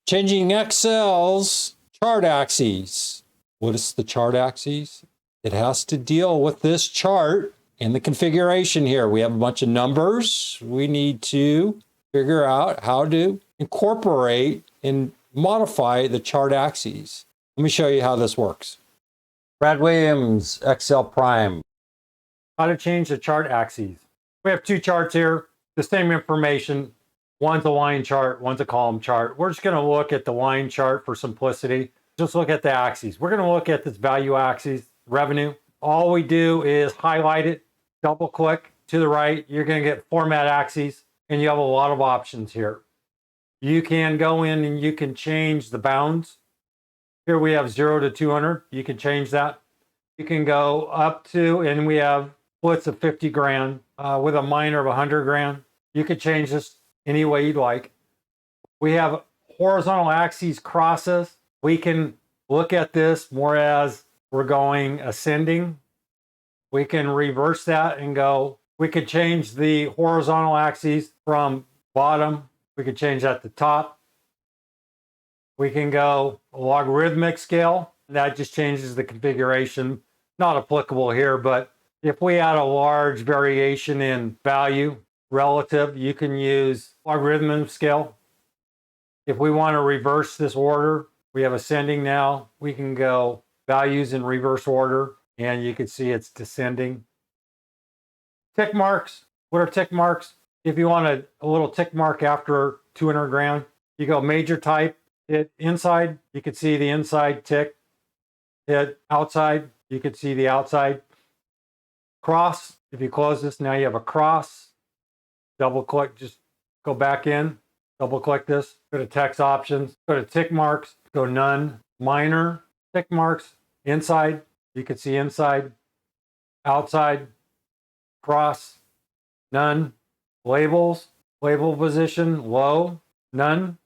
Changing Excel's chart axes. What is the chart axes? It has to deal with this chart and the configuration here. We have a bunch of numbers. We need to figure out how to incorporate and modify the chart axes. Let me show you how this works. Brad Williams, Excel Prime. How to change the chart axes. We have two charts here, the same information. One's a line chart, one's a column chart. We're just going to look at the line chart for simplicity. Just look at the axes. We're going to look at this value axis, revenue. All we do is highlight it, double click to the right. You're going to get format axes, and you have a lot of options here. You can go in and you can change the bounds. Here we have 0 to 200. You can change that. You can go up to, and we have splits of 50 grand with a minor of 100 grand. You could change this any way you'd like. We have horizontal axes crosses. We can look at this more as we're going ascending. We can reverse that and go, we could change the horizontal axes from bottom. We could change that to top. We can go logarithmic scale. That just changes the configuration. Not applicable here, but if we had a large variation in value relative, you can use logarithmic scale. If we want to reverse this order, we have ascending now. We can go values in reverse order, and you can see it's descending. Tick marks. What are tick marks? If you want a little tick mark after 200 grand, you go major type, hit inside, you can see the inside tick. Hit outside, you can see the outside. Cross, if you close this, now you have a cross. Double click, just go back in, double click this, go to text options, go to tick marks, go none, minor, tick marks, inside, you can see inside, outside, cross, none, labels, label position, low, none,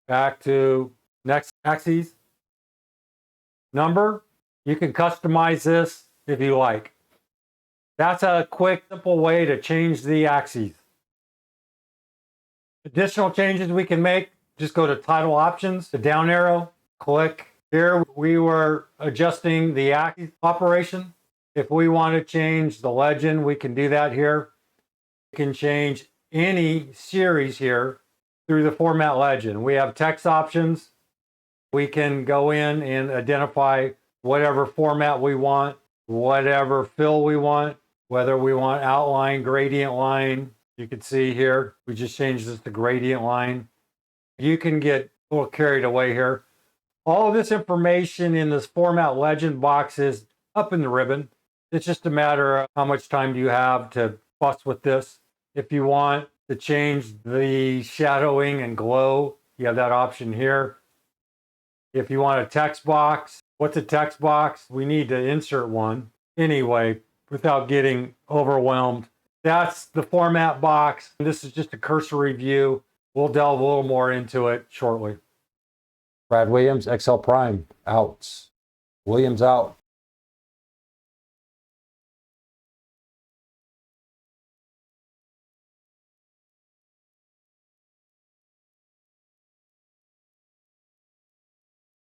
back to next axis, number, you can customize this if you like. That's a quick, simple way to change the axes. Additional changes we can make, just go to title options, the down arrow, click. Here we were adjusting the axis operation. If we want to change the legend, we can do that here. We can change any series here through the format legend. We have text options. We can go in and identify whatever format we want, whatever fill we want, whether we want outline, gradient line. You can see here, we just changed this to gradient line. You can get a little carried away here. All of this information in this format legend box is up in the ribbon. It's just a matter of how much time do you have to fuss with this. If you want to change the shadowing and glow, you have that option here. If you want a text box, what's a text box? We need to insert one anyway without getting overwhelmed. That's the format box. This is just a cursory view. We'll delve a little more into it shortly. Brad Williams, Excel Prime, out. Williams out.